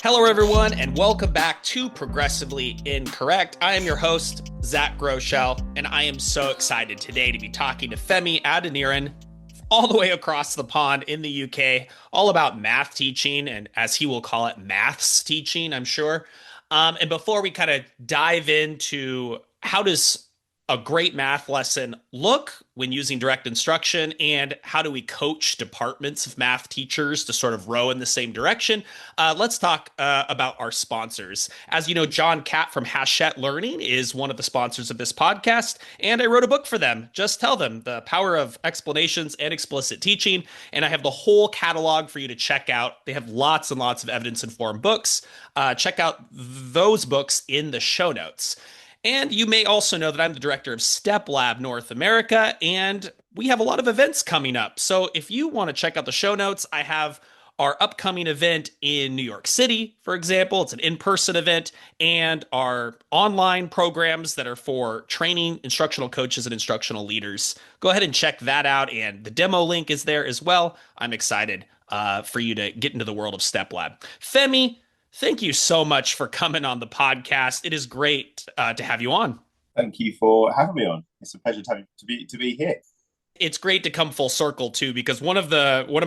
Hello, everyone, and welcome back to Progressively Incorrect. I am your host, Zach Groshell, and I am so excited today to be talking to Femi Adeniran all the way across the pond in the UK, all about math teaching, and as he will call it, maths teaching, I'm sure. And before we kind of dive into how does a great math lesson look when using direct instruction, and how do we coach departments of math teachers to sort of row in the same direction, let's talk about our sponsors. As you know, John Catt from Hachette Learning is one of the sponsors of this podcast, and I wrote a book for them. Just tell them the power of explanations and explicit teaching, and I have the whole catalog for you to check out. They have lots and lots of evidence-informed books. Check out those books in the show notes. And you may also know that I'm the director of Step Lab North America, and we have a lot of events coming up. So if you want to check out the show notes, I have our upcoming event in New York City, for example. It's an in-person event, and our online programs that are for training instructional coaches and instructional leaders. Go ahead and check that out, and the demo link is there as well. I'm excited for you to get into the world of Step Lab. Femi, thank you so much for coming on the podcast. It is great to have you on. Thank you for having me on. It's a pleasure to be here. It's great to come full circle too, because one of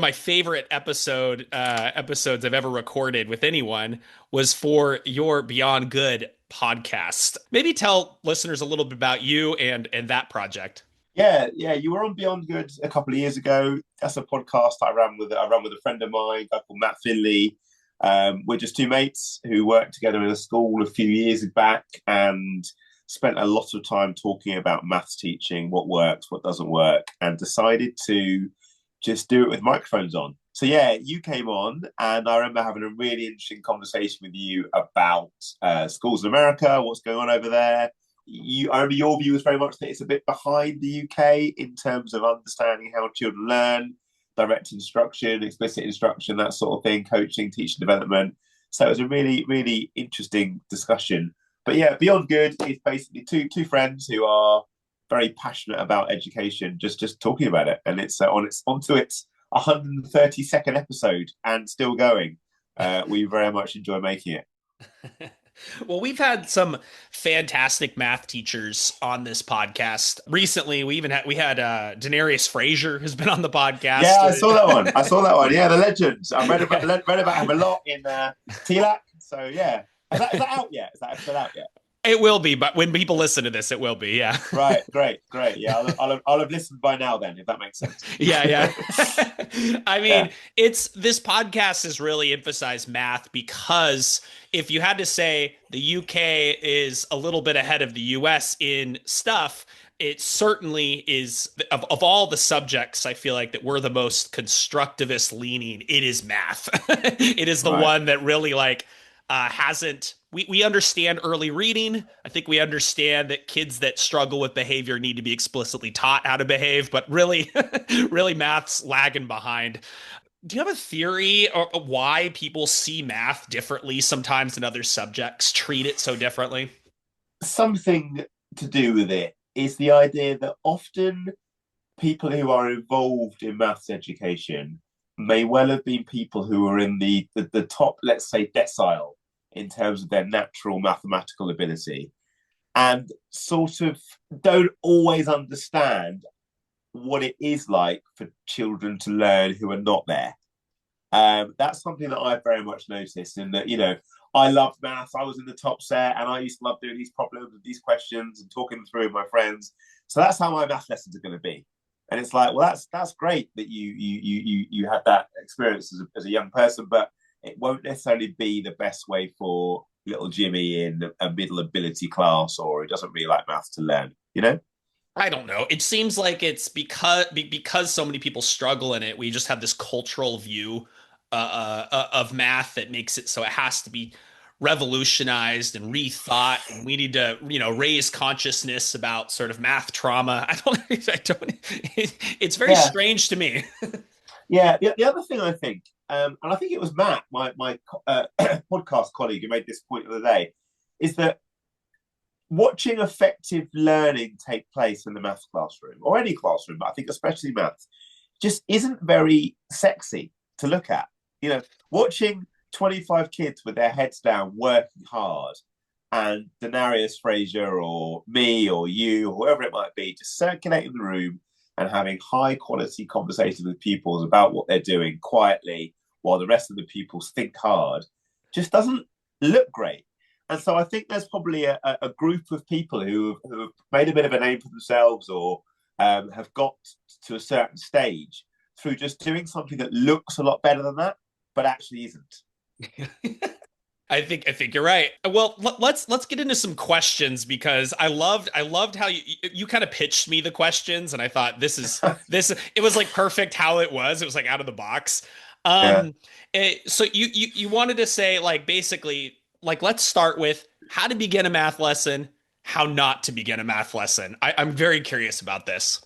my favorite episodes I've ever recorded with anyone was for your Beyond Good podcast. Maybe tell listeners a little bit about you and that project. Yeah. You were on Beyond Good a couple of years ago. That's a podcast I ran with a friend of mine, a guy called Matt Finley. We're just two mates who worked together in a school a few years back and spent a lot of time talking about maths teaching, what works, what doesn't work, and decided to just do it with microphones on. So yeah, you came on, and I remember having a really interesting conversation with you about schools in America, what's going on over there. I remember your view was very much that it's a bit behind the UK in terms of understanding how children learn, direct instruction, explicit instruction, that sort of thing, coaching, teaching development. So it was a really, really interesting discussion. But yeah, Beyond Good is basically two friends who are very passionate about education, just talking about it. And it's onto its 132nd episode and still going. We very much enjoy making it. Well, we've had some fantastic math teachers on this podcast recently. We had Denarius Frazier, who's been on the podcast. Yeah, I saw that one. Yeah, the legends. I read about him a lot in TLAC. So yeah, is that out yet? Is that episode out yet? It will be, but when people listen to this, it will be. Yeah. Right. Great. Yeah, I'll have listened by now then, if that makes sense. Yeah. I mean, this podcast has really emphasized math, because if you had to say the UK is a little bit ahead of the US in stuff, it certainly is. Of all the subjects, I feel like that we're the most constructivist leaning. It is math. It is the one that really hasn't. We understand early reading. I think we understand that kids that struggle with behavior need to be explicitly taught how to behave, but really, really math's lagging behind. Do you have a theory or why people see math differently sometimes than other subjects, treat it so differently? Something to do with it is the idea that often people who are involved in maths education may well have been people who are in the top, let's say, decile in terms of their natural mathematical ability, and sort of don't always understand what it is like for children to learn who are not there. That's something that I've very much noticed, in that, I loved maths. I was in the top set, and I used to love doing these problems and these questions and talking them through with my friends. So that's how my math lessons are going to be. And it's like, well, that's great that you had that experience as a young person, but it won't necessarily be the best way for little Jimmy in a middle ability class, or he doesn't really like maths to learn, I don't know. It seems like it's because so many people struggle in it. We just have this cultural view of math that makes it so it has to be revolutionized and rethought, and we need to raise consciousness about sort of math trauma. I don't. It's very strange to me. Yeah. The other thing I think, and I think it was Matt, my podcast colleague, who made this point the other day, is that watching effective learning take place in the maths classroom, or any classroom, but I think especially maths, just isn't very sexy to look at. Watching 25 kids with their heads down working hard, and Denarius Fraser or me or you or whoever it might be just circulating the room and having high quality conversations with pupils about what they're doing quietly while the rest of the pupils think hard just doesn't look great. And so I think there's probably a group of people who have made a bit of a name for themselves or have got to a certain stage through just doing something that looks a lot better than that, but actually isn't. I think you're right. Well, let's get into some questions because I loved how you kind of pitched me the questions, and I thought this it was like perfect how it was. It was like out of the box. Yeah. So you wanted to say like basically like let's start with how to begin a math lesson, how not to begin a math lesson. I'm very curious about this.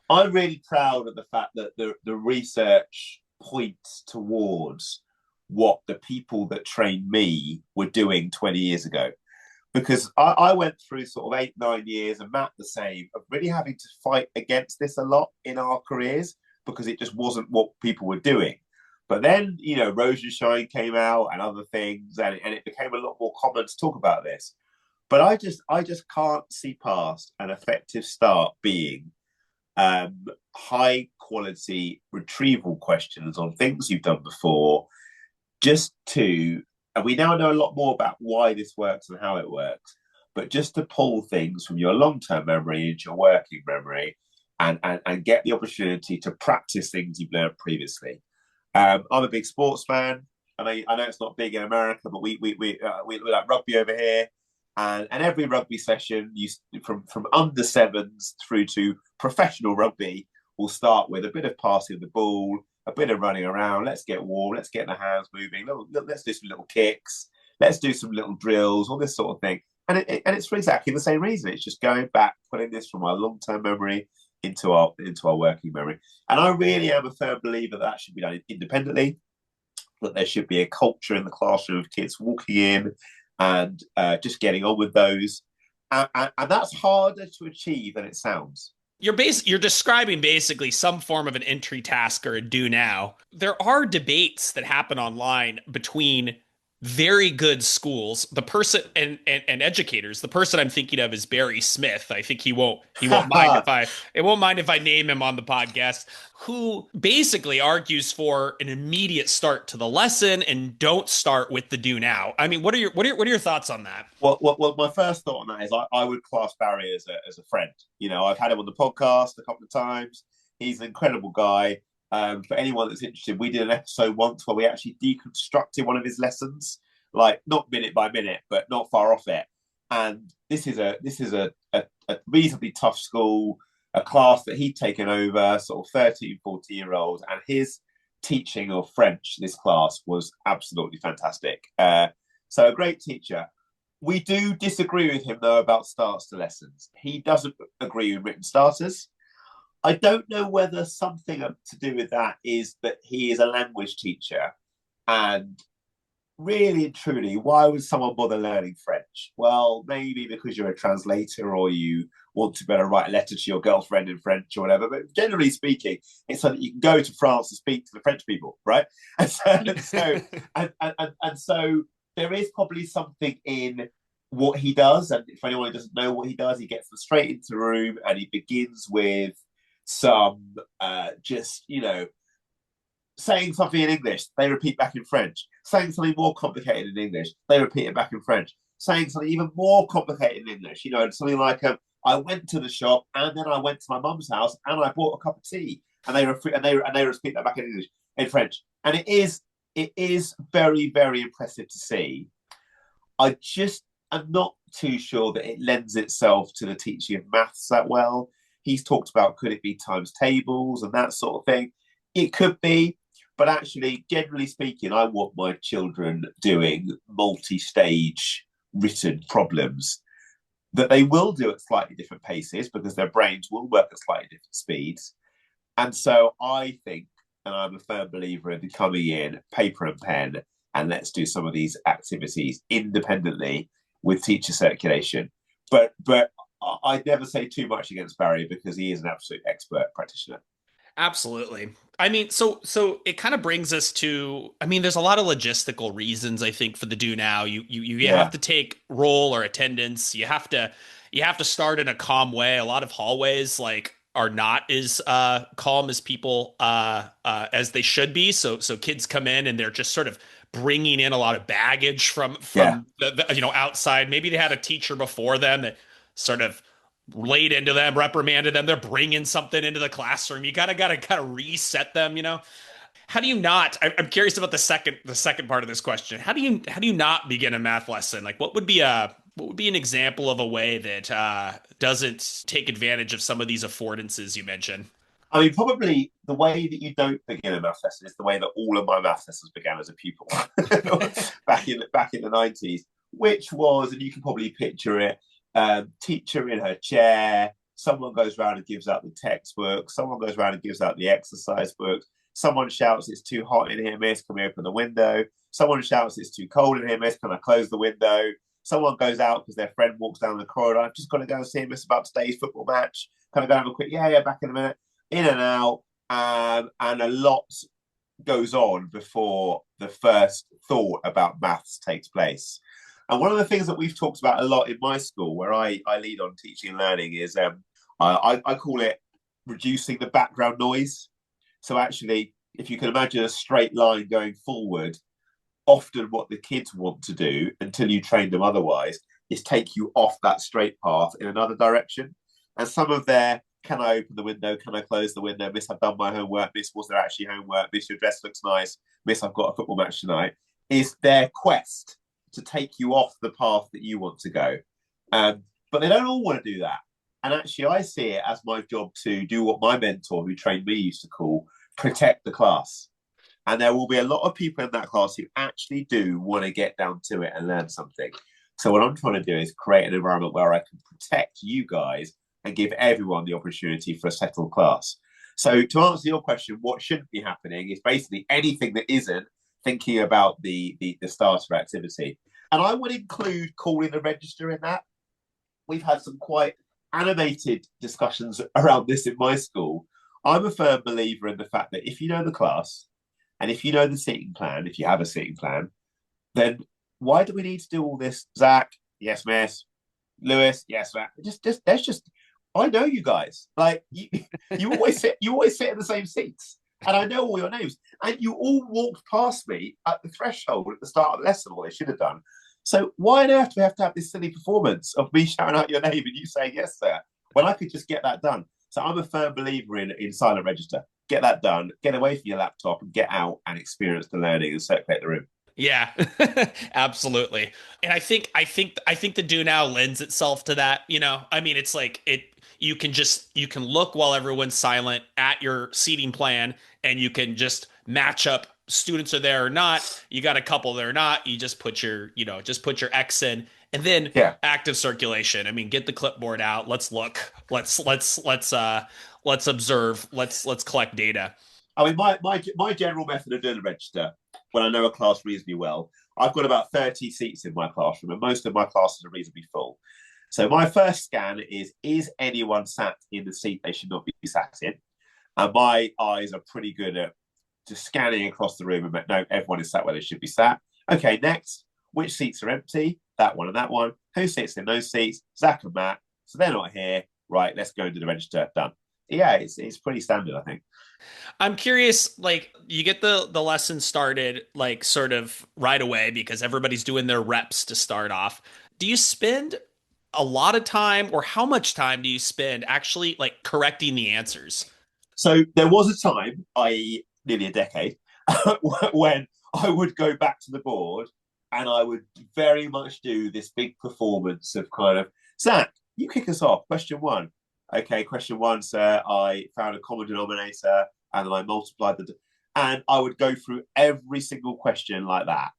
I'm really proud of the fact that the research points towards what the people that trained me were doing 20 years ago. Because I went through sort of 8, 9 years, and Matt the same, of really having to fight against this a lot in our careers because it just wasn't what people were doing. But then, Rosenshine came out and other things, and it became a lot more common to talk about this. But I just can't see past an effective start being high quality retrieval questions on things you've done before, just to, and we now know a lot more about why this works and how it works, but just to pull things from your long term memory into your working memory and get the opportunity to practice things you've learned previously. I'm a big sports fan. I know it's not big in America, but we like rugby over here, and every rugby session, from under sevens through to professional rugby, will start with a bit of passing of the ball, a bit of running around. Let's get warm. Let's get the hands moving. Let's do some little kicks. Let's do some little drills, all this sort of thing. And it's for exactly the same reason. It's just going back, putting this from our long term memory into our working memory. And I really am a firm believer that should be done independently. That there should be a culture in the classroom of kids walking in and just getting on with those. And that's harder to achieve than it sounds. You're describing basically some form of an entry task or a do now. There are debates that happen online between very good schools, the person and educators. The person I'm thinking of is Barry Smith. I think he won't mind if I it won't mind if I name him on the podcast, who basically argues for an immediate start to the lesson and don't start with the do now. I mean, what are your thoughts on that? Well, my first thought on that is I would class Barry as a friend. I've had him on the podcast a couple of times. He's an incredible guy. For anyone that's interested, we did an episode once where we actually deconstructed one of his lessons, like not minute by minute, but not far off it. And this is a reasonably tough school, a class that he'd taken over, sort of 13, 14-year-olds, and his teaching of French, this class, was absolutely fantastic. So a great teacher. We do disagree with him, though, about starts to lessons. He doesn't agree with written starters. I don't know whether something to do with that is that he is a language teacher. And really and truly, why would someone bother learning French? Well, maybe because you're a translator or you want to better write a letter to your girlfriend in French or whatever. But generally speaking, it's so that you can go to France and speak to the French people, right? And so there is probably something in what he does. And if anyone doesn't know what he does, he gets them straight into the room and he begins with some saying something in English, they repeat back in French. Saying something more complicated in English, they repeat it back in French. Saying something even more complicated in English, something like, I went to the shop and then I went to my mum's house and I bought a cup of tea, and they repeat that back in English, in French, and it is very, very impressive to see. I just am not too sure that it lends itself to the teaching of maths that well. He's talked about, could it be times tables and that sort of thing? It could be, but actually, generally speaking, I want my children doing multi-stage written problems that they will do at slightly different paces because their brains will work at slightly different speeds. And so I think, and I'm a firm believer in coming in paper and pen, and let's do some of these activities independently with teacher circulation. But I'd never say too much against Barry because he is an absolute expert practitioner. Absolutely. I mean, so it kind of brings us to, I mean, there's a lot of logistical reasons I think for the do now. You have Yeah, to take roll or attendance. You have to start in a calm way. A lot of hallways like are not as calm as people as they should be. So kids come in and they're just sort of bringing in a lot of baggage from yeah. outside. Maybe they had a teacher before them that sort of laid into them, reprimanded them. They're bringing something into the classroom. You gotta kind of reset them. How do you not? I'm curious about the second part of this question. How do you not begin a math lesson? Like, what would be an example of a way that doesn't take advantage of some of these affordances you mentioned? I mean, probably the way that you don't begin a math lesson is the way that all of my math lessons began as a pupil back in the 90s, which was, and you can probably picture it, teacher in her chair, someone goes around and gives out the textbook, someone goes around and gives out the exercise books, someone shouts, "It's too hot in here, miss, can we open the window?" Someone shouts, "It's too cold in here, miss, can I close the window?" Someone goes out because their friend walks down the corridor, "I've just got to go and see miss about today's football match. Can I go have a quick, yeah, back in a minute." In and out, and a lot goes on before the first thought about maths takes place. And one of the things that we've talked about a lot in my school, where I lead on teaching and learning, is I call it reducing the background noise. So actually, if you can imagine a straight line going forward, often what the kids want to do until you train them otherwise is take you off that straight path in another direction. And some of their "Can I open the window? Can I close the window? Miss, I've done my homework. Miss, was there actually homework? Miss, your dress looks nice. Miss, I've got a football match tonight," is their quest to take you off the path that you want to go. But they don't all want to do that. And actually, I see it as my job to do what my mentor, who trained me, used to call protect the class. And there will be a lot of people in that class who actually do want to get down to it and learn something. So what I'm trying to do is create an environment where I can protect you guys and give everyone the opportunity for a settled class. So to answer your question, what shouldn't be happening is basically anything that isn't thinking about the starter activity. And I would include calling the register in that. We've had some quite animated discussions around this in my school. I'm a firm believer in the fact that if you know the class and if you know the seating plan, if you have a seating plan, then why do we need to do all this? Zach, yes, miss. Lewis, yes, Matt. Just let's just. I know you guys. Like you always sit in the same seats, and I know all your names. And you all walked past me at the threshold at the start of the lesson, or they should have done. So why on earth do we have to have this silly performance of me shouting out your name and you saying yes, sir, when I could just get that done? So I'm a firm believer in silent register. Get that done. Get away from your laptop and get out and experience the learning and circulate the room. Yeah, absolutely. And I think the do now lends itself to that, I mean, it's like you can look while everyone's silent at your seating plan and you can just match up students are there or not. You got a couple that are not, you just put your X in and then Yeah. active circulation. I mean, get the clipboard out. Let's look. Let's observe. Let's collect data. I mean, my general method of doing the register, when I know a class reasonably well, I've got about 30 seats in my classroom, and most of my classes are reasonably full. So my first scan is anyone sat in the seat they should not be sat in? And my eyes are pretty good at just scanning across the room and no, everyone is sat where they should be sat. Okay, next, which seats are empty? That one and that one. Who sits in those seats? Zach and Matt. So they're not here. Right, let's go and do the register. Done. Yeah, it's pretty standard, I think. I'm curious, like you get the lesson started like sort of right away because everybody's doing their reps to start off. Do you spend a lot of time or how much time do you spend actually like correcting the answers? So there was a time, I nearly a decade, when I would go back to the board and I would very much do this big performance of kind of, "Zach, you kick us off. Question one." Okay, question one, sir. I found a common denominator and then I multiplied and I would go through every single question like that.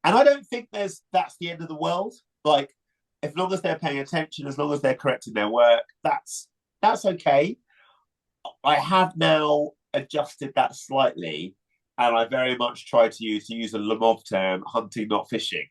And I don't think that's the end of the world. Like, as long as they're paying attention, as long as they're correcting their work, that's okay. I have now adjusted that slightly, and I very much try to use a Lemov term, hunting, not fishing.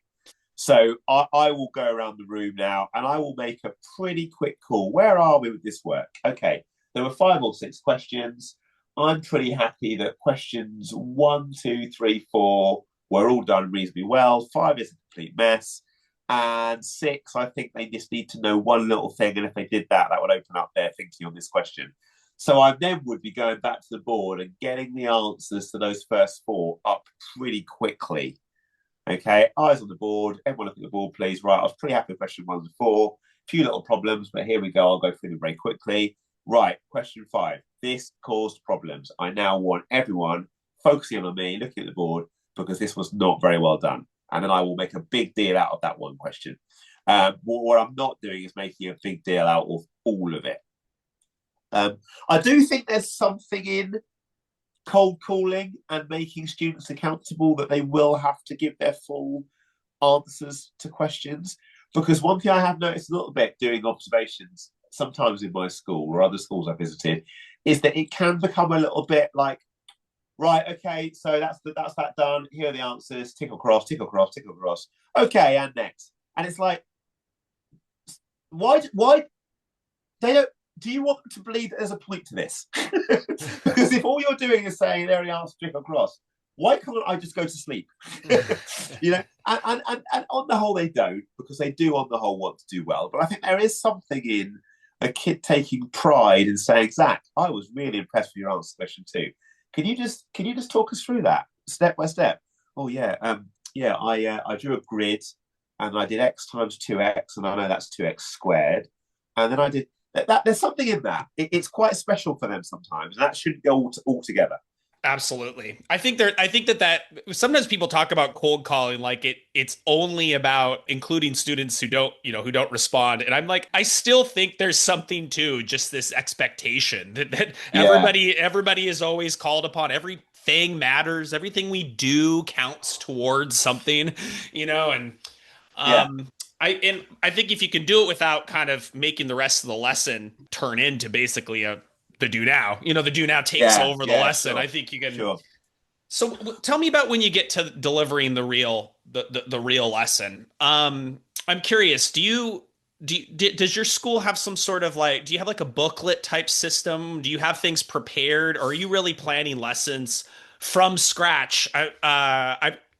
So I will go around the room now, and I will make a pretty quick call. Where are we with this work? Okay, there were 5 or 6 questions. I'm pretty happy that questions 1, 2, 3, 4 were all done reasonably well. 5 is a complete mess. And 6, I think they just need to know one little thing. And if they did that, that would open up their thinking on this question. So I then would be going back to the board and getting the answers to those first 4 up pretty quickly. Okay, eyes on the board. Everyone look at the board, please. Right, I was pretty happy with question 1 to 4. A few little problems, but here we go. I'll go through them very quickly. Right, question 5. This caused problems. I now want everyone focusing on me, looking at the board, because this was not very well done. And then I will make a big deal out of that one question. What I'm not doing is making a big deal out of all of it. I do think there's something in cold calling and making students accountable that they will have to give their full answers to questions. Because one thing I have noticed a little bit doing observations, sometimes in my school or other schools I visited, is that it can become a little bit like, right, okay, so that's that done. Here are the answers. Tick across, tick across, tick across. Okay, and next. And it's like, why they don't? Do you want them to believe that there's a point to this? Because if all you're doing is saying there are the answers, tick across, why can't I just go to sleep? You know, and on the whole they don't, because they do on the whole want to do well. But I think there is something in a kid taking pride in saying, Zach, I was really impressed with your answer to question 2. Can you just talk us through that step by step? Oh yeah, I drew a grid and I did x times 2x, and I know that's 2x squared. And then I did that. There's something in that. It's quite special for them sometimes, and that shouldn't go all together. Absolutely. I think that sometimes people talk about cold calling like it's only about including students who don't respond. And I'm like, I still think there's something to just this expectation that Yeah, everybody is always called upon. Everything matters. Everything we do counts towards something, and yeah, um I think if you can do it without kind of making the rest of the lesson turn into basically the do now, the do now takes yeah, over the yeah. lesson. I Sure, think you can. sure. So tell me about when you get to delivering the real lesson. I'm curious. Does your school have some sort of do you have like a booklet type system? Do you have things prepared, or are you really planning lessons from scratch?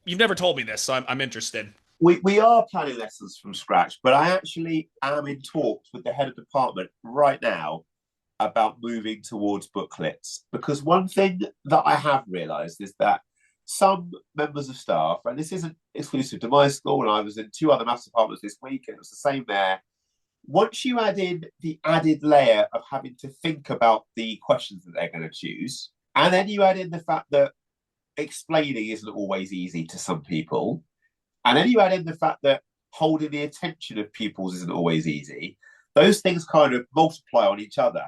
You've never told me this, so I'm interested. We are planning lessons from scratch, but I actually am in talks with the head of department right now about moving towards booklets. Because one thing that I have realised is that some members of staff, and this isn't exclusive to my school, and I was in 2 other maths departments this week, and it was the same there. Once you add in the added layer of having to think about the questions that they're going to choose, and then you add in the fact that explaining isn't always easy to some people, and then you add in the fact that holding the attention of pupils isn't always easy, those things kind of multiply on each other.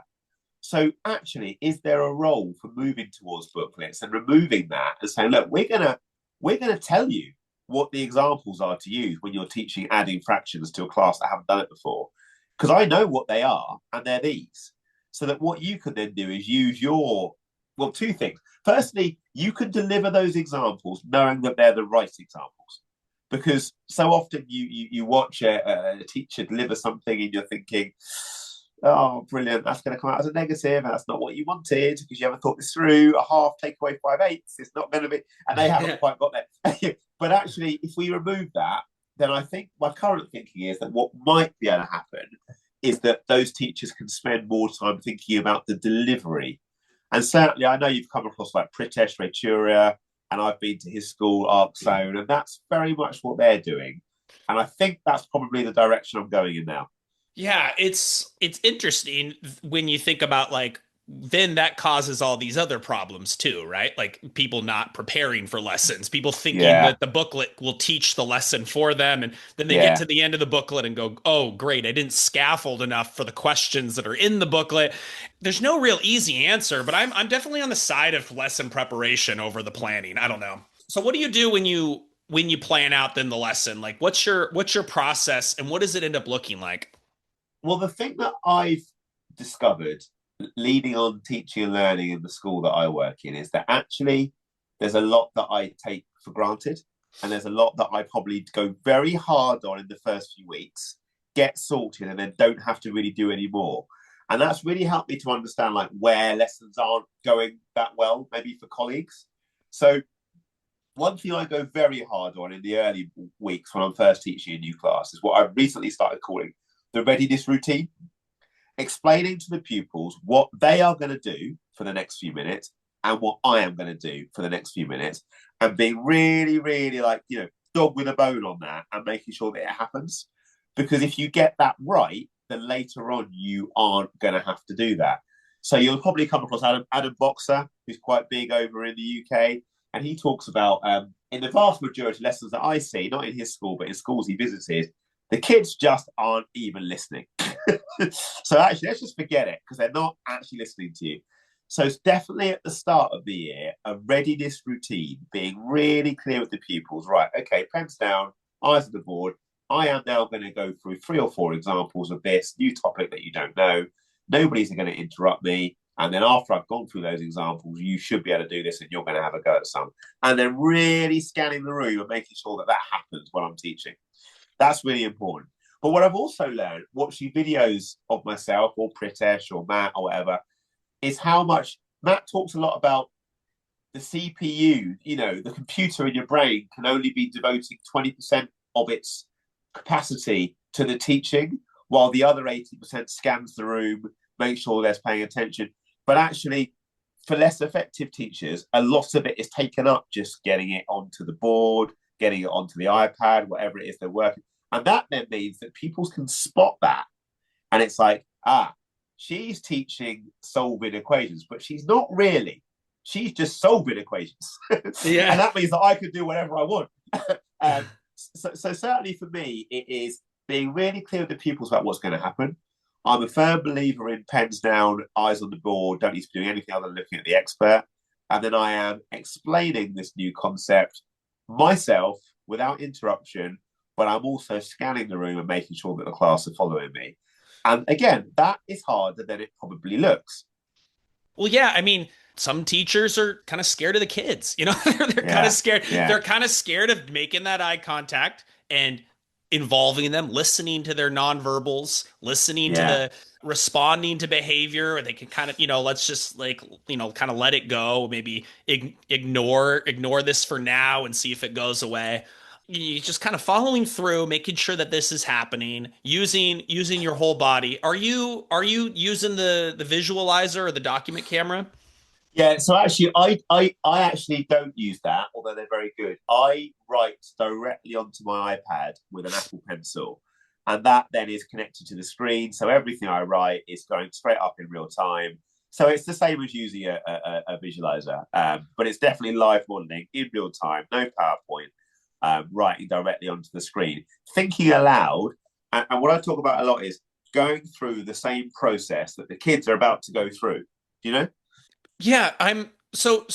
So actually, is there a role for moving towards booklets and removing that and saying, look, we're gonna tell you what the examples are to use when you're teaching adding fractions to a class that haven't done it before? Because I know what they are, and they're these. So that what you can then do is use your, well, 2 things. Firstly, you can deliver those examples knowing that they're the right examples. Because so often you watch a teacher deliver something and you're thinking, oh, brilliant, that's going to come out as a negative, and that's not what you wanted because you haven't thought this through. A half take away 5/8, it's not going to be, and they haven't quite got there. But actually, if we remove that, then I think my current thinking is that what might be able to happen is that those teachers can spend more time thinking about the delivery. And certainly, I know you've come across like Pritesh Raychuria, and I've been to his school, Arc Zone, and that's very much what they're doing. And I think that's probably the direction I'm going in now. Yeah, it's interesting when you think about then that causes all these other problems too, right? Like people not preparing for lessons, people thinking Yeah, that the booklet will teach the lesson for them, and then they get yeah, to the end of the booklet and go, "Oh, great, I didn't scaffold enough for the questions that are in the booklet." There's no real easy answer, but I'm definitely on the side of lesson preparation over the planning. I don't know. So what do you do when you plan out then the lesson? Like what's your process and what does it end up looking like? well, the thing that I've discovered leading on teaching and learning in the school that I work in is that actually there's a lot that I take for granted. And there's a lot that I probably go very hard on in the first few weeks, get sorted, and then don't have to really do any more. And that's really helped me to understand like where lessons aren't going that well, maybe for colleagues. So one thing I go very hard on in the early weeks when I'm first teaching a new class is what I've recently started calling the readiness routine, explaining to the pupils what they are going to do for the next few minutes and what I am going to do for the next few minutes, and being really, really like, dog with a bone on that and making sure that it happens. Because if you get that right, then later on you aren't going to have to do that. So you'll probably come across Adam Boxer, who's quite big over in the UK, and he talks about in the vast majority of lessons that I see, not in his school, but in schools he visited, the kids just aren't even listening. So actually, let's just forget it because they're not actually listening to you. So it's definitely at the start of the year, a readiness routine, being really clear with the pupils. Right, okay, pens down, eyes on the board. I am now going to go through 3 or 4 examples of this new topic that you don't know. Nobody's going to interrupt me. And then after I've gone through those examples, you should be able to do this and you're going to have a go at some. And then really scanning the room and making sure that that happens when I'm teaching. That's really important. But what I've also learned watching videos of myself or Pritesh or Matt or whatever is how much Matt talks a lot about the CPU, the computer in your brain can only be devoting 20% of its capacity to the teaching, while the other 80% scans the room, makes sure they're paying attention. But actually, for less effective teachers, a lot of it is taken up just getting it onto the board, getting it onto the iPad, whatever it is they're working. And that then means that pupils can spot that. And it's like, she's teaching solving equations, but she's not really. She's just solving equations. Yeah. And that means that I could do whatever I want. So certainly for me, it is being really clear with the pupils about what's going to happen. I'm a firm believer in pens down, eyes on the board, don't need to be doing anything other than looking at the expert. And then I am explaining this new concept myself without interruption, but I'm also scanning the room and making sure that the class are following me. And again, that is harder than it probably looks. Well, yeah, I mean, some teachers are kind of scared of the kids. They're kind of Yeah, scared. yeah, They're kind of scared of making that eye contact and involving them, listening to their nonverbals, listening to yeah. the responding to behavior, or they can kind of, let's just like, kind of let it go, maybe ignore this for now and see if it goes away. You just kind of following through, making sure that this is happening, using your whole body. Are you using the visualizer or the document camera? Yeah, so actually, I actually don't use that, although they're very good. I write directly onto my iPad with an Apple Pencil, and that then is connected to the screen. So everything I write is going straight up in real time. So it's the same as using a visualizer, but it's definitely live modeling in real time, no PowerPoint, writing directly onto the screen, thinking aloud. And what I talk about a lot is going through the same process that the kids are about to go through. Do you know? Yeah, I'm so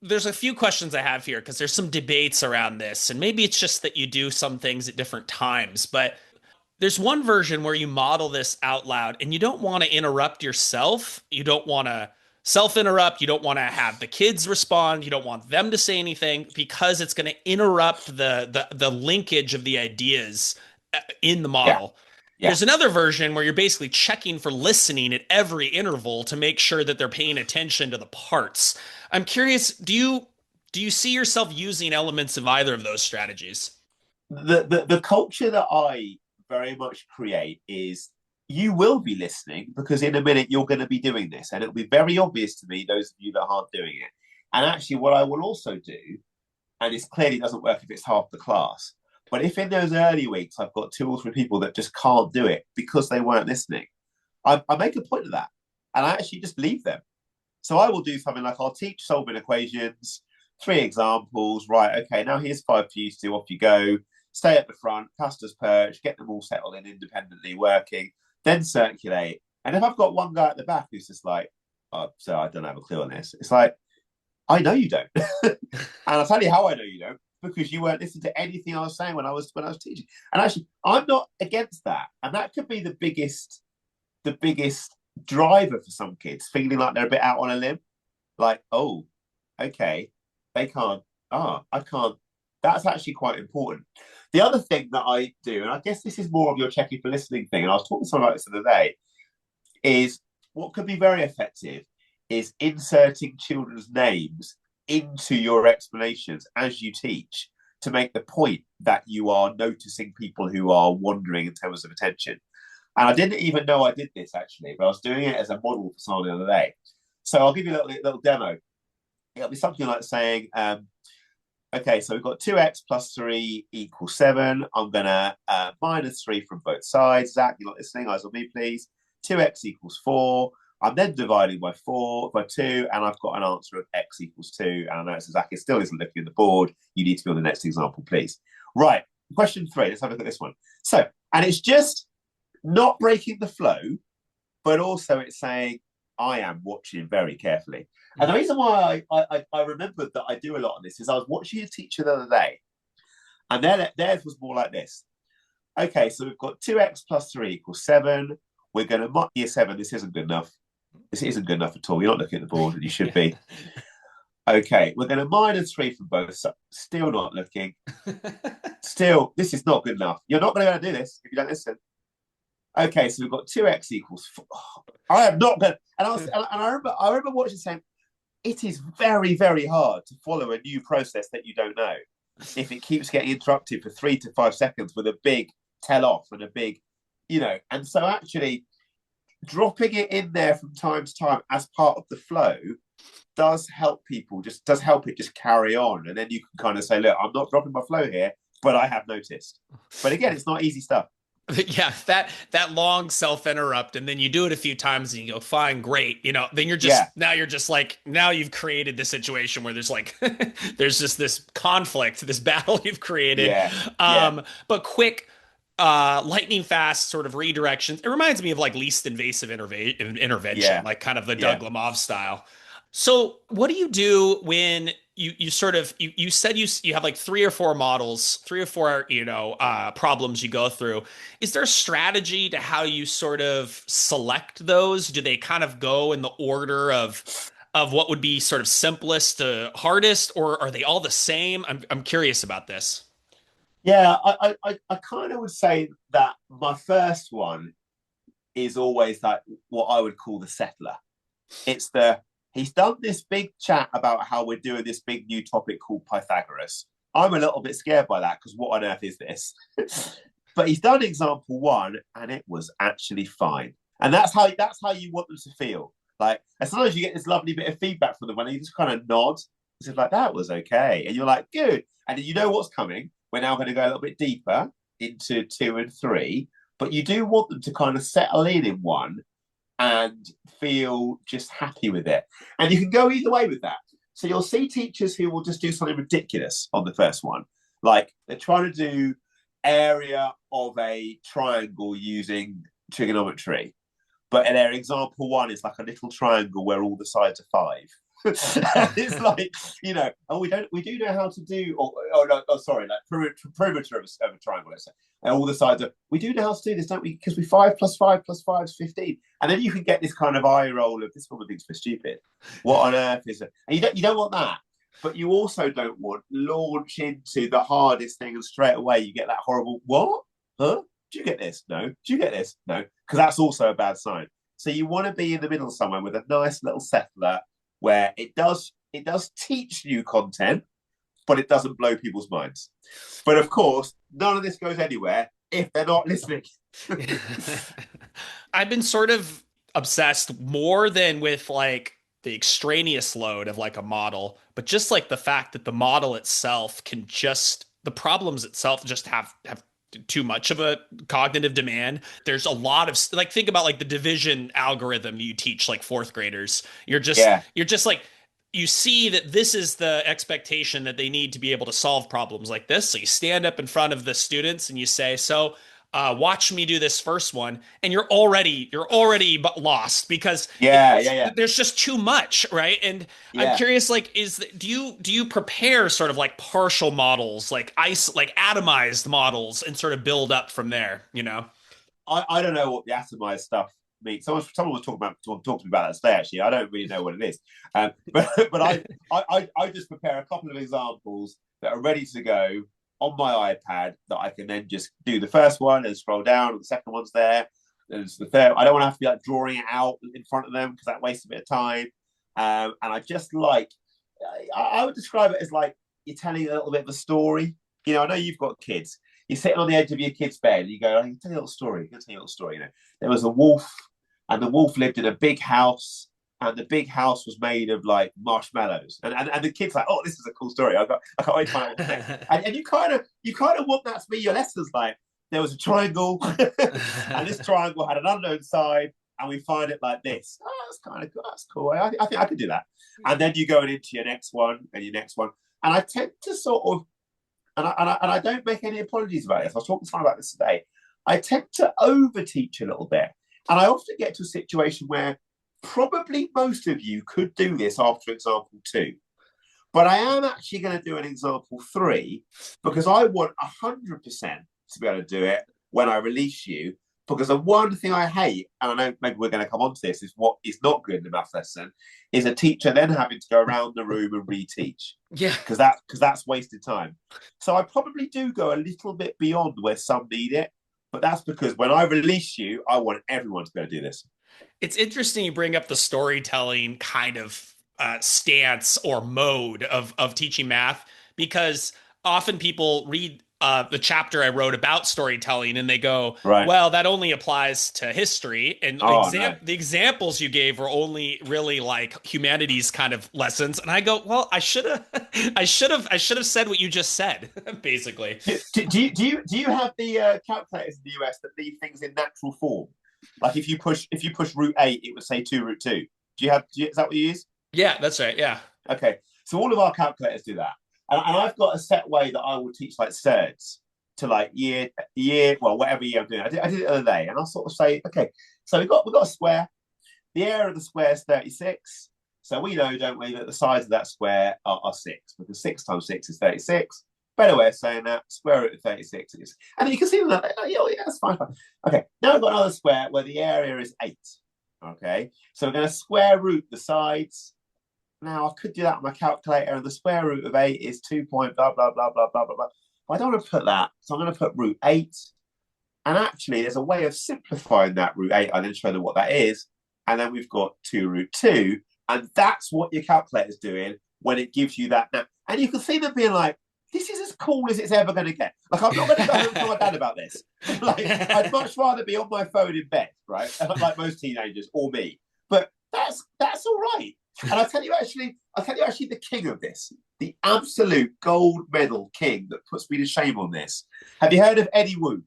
there's a few questions I have here because there's some debates around this, and maybe it's just that you do some things at different times, but there's one version where you model this out loud and you don't want to interrupt yourself. You don't want to self-interrupt. You don't want to have the kids respond. You don't want them to say anything because it's going to interrupt the linkage of the ideas in the Yeah, model. yeah. There's another version where you're basically checking for listening at every interval to make sure that they're paying attention to the parts. I'm curious, do you see yourself using elements of either of those strategies? The culture that I very much create is you will be listening because in a minute you're going to be doing this, and it'll be very obvious to me those of you that aren't doing it. And actually, what I will also do, and it clearly doesn't work if it's half the class, but if in those early weeks I've got 2 or 3 people that just can't do it because they weren't listening, I make a point of that, and I actually just leave them. So I will do something like I'll teach solving equations, 3 examples. Right, okay, now here's 5 for you to do. Off you go. Stay at the front, clusters perch, get them all settled in independently working, then circulate. And if I've got one guy at the back who's just like, oh, so I don't have a clue on this, it's like, I know you don't. And I'll tell you how I know you don't, because you weren't listening to anything I was saying when I was teaching. And actually, I'm not against that. And that could be the biggest driver for some kids, feeling like they're a bit out on a limb. Like, oh, okay, they can't. I can't. That's actually quite important. The other thing that I do, and I guess this is more of your checking for listening thing, and I was talking to someone about this the other day, is what could be very effective is inserting children's names into your explanations as you teach to make the point that you are noticing people who are wandering in terms of attention. And I didn't even know I did this actually, but I was doing it as a model for someone the other day. So I'll give you a little demo. It'll be something like saying, okay, so we've got 2x plus 3 equals 7. I'm going to minus 3 from both sides. Zach, you're not listening. Eyes on me, please. 2x equals 4. I'm then dividing by 2, and I've got an answer of x equals 2. And I know Zach still isn't looking at the board. You need to be on the next example, please. Right, question 3. Let's have a look at this one. So, and it's just not breaking the flow, but also it's saying, I am watching very carefully. And the reason why I remembered that I do a lot of this is I was watching a teacher the other day, and theirs was more like this. Okay, so we've got 2x plus 3 equals 7. We're going to year 7. This isn't good enough. This isn't good enough at all. You're not looking at the board, and you should be. Okay, we're going to minus 3 from both. Still not looking. Still, this is not good enough. You're not going to do this if you don't listen. Okay, so we've got 2x equals 4. I am not going to. And I remember watching saying, it is very, very hard to follow a new process that you don't know if it keeps getting interrupted for 3 to 5 seconds with a big tell off and a big, and so actually dropping it in there from time to time as part of the flow does help people, does help it just carry on. And then you can kind of say, look, I'm not dropping my flow here, but I have noticed. But again, it's not easy stuff. Yeah, that long self interrupt, and then you do it a few times and you go, fine, great. Then now you've created the situation where there's like there's just this conflict, this battle you've created. But quick, lightning fast sort of redirections. It reminds me of like least invasive intervention, like kind of the Doug Lemov style. So what do you do when you sort of you said you have like 3 or 4 models, 3 or 4 problems you go through? Is there a strategy to how you sort of select those? Do they kind of go in the order of what would be sort of simplest to hardest, or are they all the same? I'm curious about this. Yeah, I kind of would say that my first one is always like what I would call the settler. It's he's done this big chat about how we're doing this big new topic called Pythagoras. I'm a little bit scared by that because what on earth is this? But he's done example 1 and it was actually fine. And that's how you want them to feel. Like, and sometimes you get this lovely bit of feedback from them when they just kind of nod. It's like, that was okay. And you're like, good. And then you know what's coming. We're now going to go a little bit deeper into 2 and 3. But you do want them to kind of settle in 1 and feel just happy with it. And you can go either way with that. So you'll see teachers who will just do something ridiculous on the first one. Like they're trying to do area of a triangle using trigonometry. But in their example 1, it's like a little triangle where all the sides are 5. It's like, and we do know how to do, like perimeter of a triangle, let's say. And all the sides are, we do know how to do this, don't we? Because we 5 plus 5 plus 5 is 15. And then you can get this kind of eye roll of, this woman thinks we're stupid. What on earth is it? And you don't want that. But you also don't want launch into the hardest thing and straight away you get that horrible, what? Huh? Do you get this? No. Do you get this? No. Because that's also a bad sign. So you want to be in the middle somewhere with a nice little settler where it does teach new content, but it doesn't blow people's minds. But of course, none of this goes anywhere if they're not listening. I've been sort of obsessed more than with like the extraneous load of like a model, but just like the fact that the model itself can the problems itself just have too much of a cognitive demand. There's a lot of like, think about like the division algorithm you teach like 4th graders. You're just like, you see that this is the expectation that they need to be able to solve problems like this. So you stand up in front of the students and you say, so watch me do this first one, and you're already lost because there's just too much, right? And I'm curious, like, do you prepare sort of like partial models, like atomized models, and sort of build up from there? I don't know what the atomized stuff means. Someone was talking to me about that today. Actually, I don't really know what it is, but I just prepare a couple of examples that are ready to go on my iPad that I can then just do the first one and scroll down, and the second one's there. there's the third. I don't want to have to be like drawing it out in front of them because that wastes a bit of time. And I just like, I would describe it as like you're telling a little bit of a story. You know, I know you've got kids. You're sitting on the edge of your kid's bed. And you go, "I tell you a little story. I tell you a little story." You know, there was a wolf, and the wolf lived in a big house, and the big house was made of like marshmallows. And the kid's like, "Oh, this is a cool story. I can't wait to find out what's next." And you kind of want that to be your lessons. Like there was a triangle, and this triangle had an unknown side, and we find it like this. Oh, that's kind of cool. That's cool. I think I could do that. And then you go into your next one and your next one. And I tend to sort of, and I don't make any apologies about this. I was talking to someone about this today. I tend to over teach a little bit. And I often get to a situation where probably most of you could do this after example 2. But I am actually going to do an example 3 because I want 100% to be able to do it when I release you. Because the one thing I hate, and I know maybe we're going to come on to this, is what is not good in the math lesson, is a teacher then having to go around the room and reteach. Yeah. Because that's wasted time. So I probably do go a little bit beyond where some need it. But that's because when I release you, I want everyone to be able to do this. It's interesting you bring up the storytelling kind of stance or mode of teaching math because often people read the chapter I wrote about storytelling and they go, Right. well, that only applies to history. And Oh, no. the examples you gave were only really like humanities kind of lessons. And I go, well, I should have, I should have said what you just said, basically. Do you have the calculators in the US that leave things in natural form? Like if you push √8, it would say 2√2. Is that what you use? Yeah, that's right. Yeah. Okay. So all of our calculators do that. And I've got a set way that I will teach like surds to like year, well, whatever year I'm doing. I did it the other day, and I'll sort of say, okay, so we've got a square. The area of the square is 36. So we know, don't we, that the sides of that square are 6, because 6 times 6 is 36. Better way of saying that, square root of 36 is. And you can see that, oh, yeah, that's fine. Okay, now we've got another square where the area is 8. Okay, so we're going to square root the sides. Now, I could do that on my calculator, and the square root of 8 is 2 point blah, blah, blah, blah, blah, blah, blah. But I don't want to put that, so I'm going to put √8. And actually, there's a way of simplifying that √8. I then show them what that is. And then we've got 2√2. And that's what your calculator's doing when it gives you that. Now, and you can see them being like, this is as cool as it's ever going to get. Like, I'm not going to go home and tell my dad about this. Like, I'd much rather be on my phone in bed, right? Like most teenagers, or me. But that's all right. And I'll tell you actually the king of this, the absolute gold medal king that puts me to shame on this. Have you heard of Eddie Wu?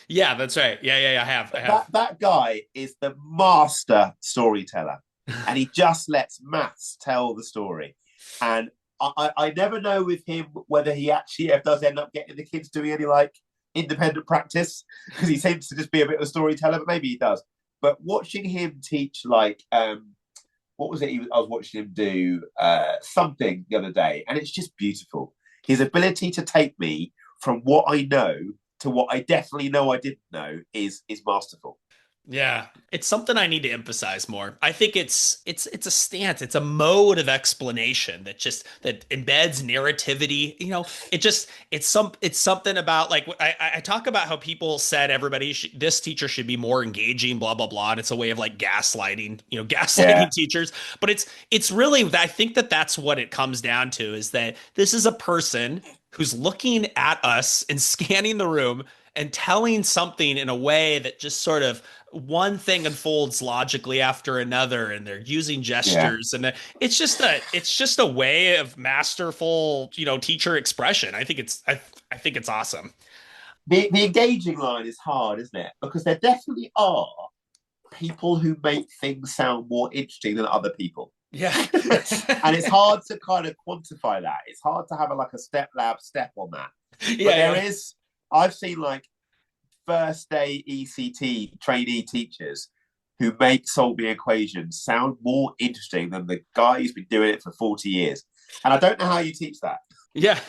Yeah, that's right. Yeah, I have. That guy is the master storyteller, and he just lets maths tell the story. And I never know with him whether he actually does end up getting the kids doing any like independent practice, because he seems to just be a bit of a storyteller, but maybe he does. But watching him teach like what was it? I was watching him do something the other day, and it's just beautiful. His ability to take me from what I know to what I definitely know I didn't know is masterful. Yeah, it's something I need to emphasize more. I think it's a stance, it's a mode of explanation that embeds narrativity. You know, it's something about like I talk about how people said this teacher should be more engaging, blah blah blah, and it's a way of like gaslighting, Yeah. teachers. But it's really, I think that's what it comes down to, is that this is a person who's looking at us and scanning the room and telling something in a way that just sort of one thing unfolds logically after another, and they're using gestures, and it's just a way of masterful, teacher expression. I think it's awesome. The engaging line is hard, isn't it? Because there definitely are people who make things sound more interesting than other people. Yeah. And it's hard to kind of quantify that. It's hard to have a step on that. Yeah, but I've seen like first day ECT trainee teachers who make solving equations sound more interesting than the guy who's been doing it for 40 years. And I don't know how you teach that. Yeah.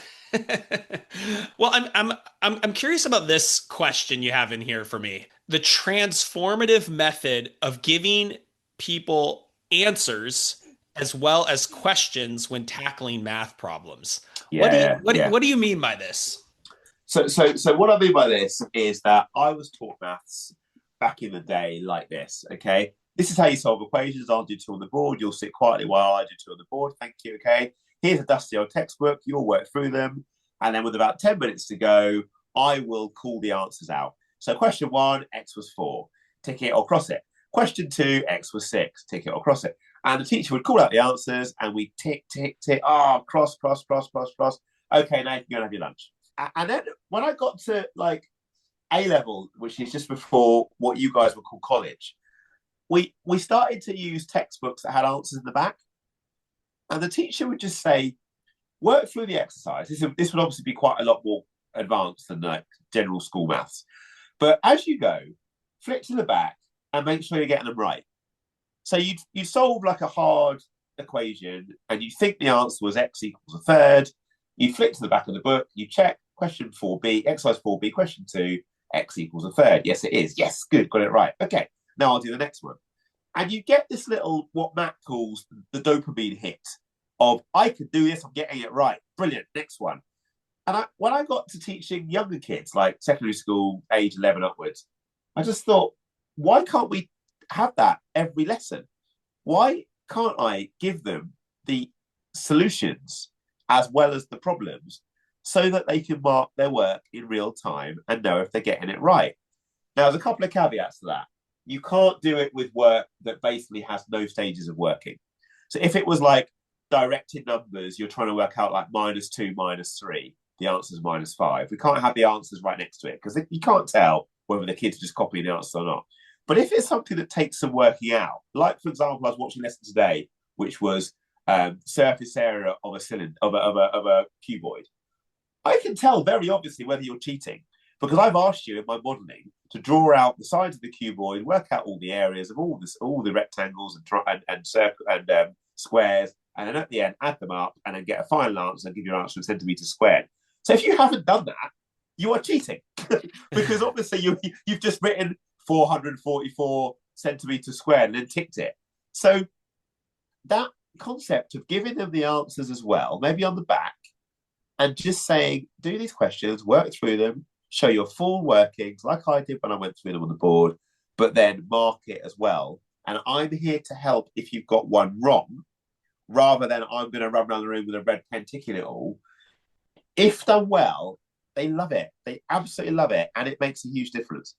Well, I'm curious about this question you have in here for me. The transformative method of giving people answers as well as questions when tackling math problems. What do you mean by this? So what I mean by this is that I was taught maths back in the day like this, okay? This is how you solve equations. I'll do two on the board. You'll sit quietly while I do two on the board. Thank you, okay? Here's a dusty old textbook. You'll work through them. And then with about 10 minutes to go, I will call the answers out. So question one, X was 4. Tick it or cross it. Question two, X was 6. Tick it or cross it. And the teacher would call out the answers and we tick, tick, tick. Oh, cross, cross, cross, cross, cross. Okay, now you can go and have your lunch. And then when I got to like A level, which is just before what you guys would call college, we started to use textbooks that had answers in the back. And the teacher would just say, work through the exercise. This would obviously be quite a lot more advanced than like general school maths. But as you go, flip to the back and make sure you're getting them right. So you solve like a hard equation and you think the answer was X equals a third. You flip to the back of the book, you check question 4B, exercise 4B, question 2, X equals a third. Yes, it is. Yes, good, got it right. Okay, now I'll do the next one. And you get this little, what Matt calls the dopamine hit of, I could do this, I'm getting it right. Brilliant, next one. And when I got to teaching younger kids, like secondary school, age 11 upwards, I just thought, why can't we have that every lesson? Why can't I give them the solutions as well as the problems so that they can mark their work in real time and know if they're getting it right? Now, there's a couple of caveats to that. You can't do it with work that basically has no stages of working. So if it was like directed numbers, you're trying to work out like -2, -3, the answer's -5. We can't have the answers right next to it because you can't tell whether the kids are just copying the answer or not. But if it's something that takes some working out, like for example, I was watching a lesson today, which was surface area of a cylinder of a cuboid. I can tell very obviously whether you're cheating because I've asked you in my modelling to draw out the sides of the cuboid, work out all the areas of all the rectangles and circle and squares, and then at the end add them up and then get a final answer and give your answer in centimeters squared. So if you haven't done that, you are cheating because obviously you've just written 444 centimeters squared and then ticked it. So that concept of giving them the answers as well, maybe on the back, and just saying, do these questions, work through them, show your full workings, like I did when I went through them on the board, but then mark it as well. And I'm here to help if you've got one wrong, rather than I'm going to run around the room with a red pen ticking it all. If done well, they love it. They absolutely love it. And it makes a huge difference.